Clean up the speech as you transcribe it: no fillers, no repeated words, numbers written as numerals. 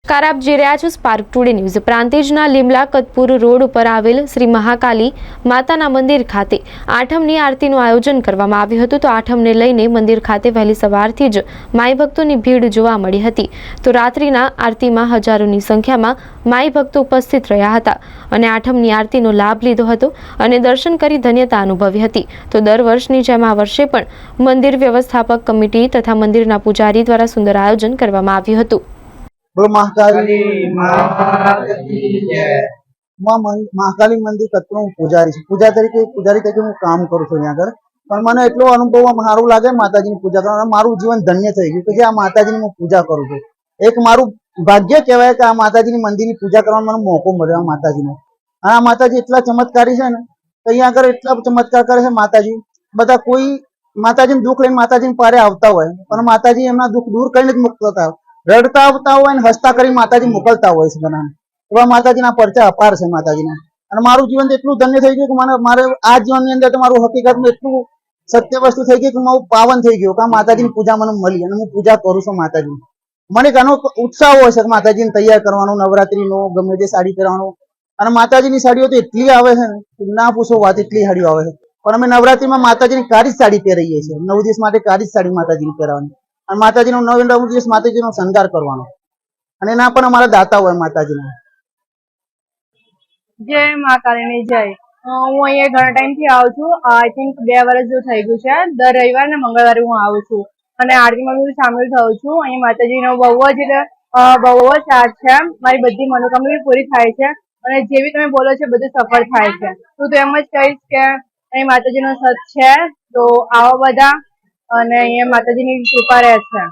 નમસ્કાર, આપ જોઈ રહ્યા છો spark today news. પ્રાંતિજના Limla Katpur road ઉપર આવેલ શ્રી મહાકાલી માતાના મંદિર ખાતે આઠમની આરતીનું આયોજન કરવામાં આવ્યું હતું। તો આઠમને લઈને મંદિર ખાતે વહેલી સવારથી જ માઈ ભક્તોની ભીડ જોવા મળી હતી। તો રાત્રિના આરતીમાં હજારોની સંખ્યામાં માઈ ભક્તો ઉપસ્થિત રહ્યા હતા અને આઠમની આરતીનો લાભ લીધો હતો અને દર્શન કરી ધન્યતા અનુભવી હતી। તો દર વર્ષની જેમ આ વર્ષે પણ મંદિર વ્યવસ્થાપક કમિટી તથા મંદિરના પૂજારી દ્વારા સુંદર આયોજન કરવામાં આવ્યું હતું। बोलो महाकाली महाकाली मंदिर कतपुर पूजारी तरीके हूँ काम करूँ छूँ अँ आगर पण मने एटलो अनुभव सारू लागे माताजी पूजा करवानो। मारू जीवन धन्य थई गयुं के आ माताजी हूँ पूजा करूँ छूं। एक मारू भाग्य कहेवाय के आ माताजी मंदिर की पूजा करवानो मने मौको मळ्यो। आ माताजी नो आ माताजी एटला चमत्कारी छे ने अहींया आगर एटला चमत्कार करे छे माताजी। बधा कोई माताजी दुख लईने माताजी पारे आवता होय पण माताजी एमना दुख दूर करीने ज मुकता रड़ता आवता होय ने हसता करी माताजी मोकलता होय छे। बधाने एवा माताजीना परचा अपार छे माताजीना। अने मारू जीवन एटલું धन्य થઈ ગયું કે મારે આ જીવનની અંદર તો મારું હકીકતમાં એટલું સત્ય વસ્તુ થઈ ગઈ કે હું પાવન થઈ ગયો કે માતાજીની પૂજા મને મળી અને હું પૂજા કરું છું માતાજી। મને ઘણો ઉત્સાહ હોય છે માતાજીને તૈયાર કરવાનો, નવરાત્રીનો ગમે તે સાડી પહેરવાનો। અને માતાજીની સાડીઓ તો એટલી આવે છે ને ના પૂછો વાત, એટલી સાડીઓ આવે છે। પણ અમે નવરાત્રીમાં માતાજીની કાળી સાડી પહેરીએ છીએ। 9 દિવસ માટે કાળી સાડી માતાજીની પહેરવાની અને માતાજીનો 9 દિવસ માતાજીનો શણગાર કરવાનો અને એના પણ અમારા દાતા હોય માતાજીના। जय महाकाली जय। हूँ अँ घणा टाइम थी आऊँ छू। आई थिंक 2 वर्ष जो थई गयुं छे। दर रविवार ने मंगलवारे हूँ आऊँ छू अने आरती में भी शामिल थाउं छू। अहीं माताजीनो बहु ज चार्ज छे। मारी बधी मनोकामना भी पूरी थाय छे अने जे भी तमे बोलो छो बधुं सफल थाय छे। हूँ तो एम ज कहीश के अहीं माताजीनो सच छे तो आवो बधा अने अहीं माताजीनी कृपा रहे छे।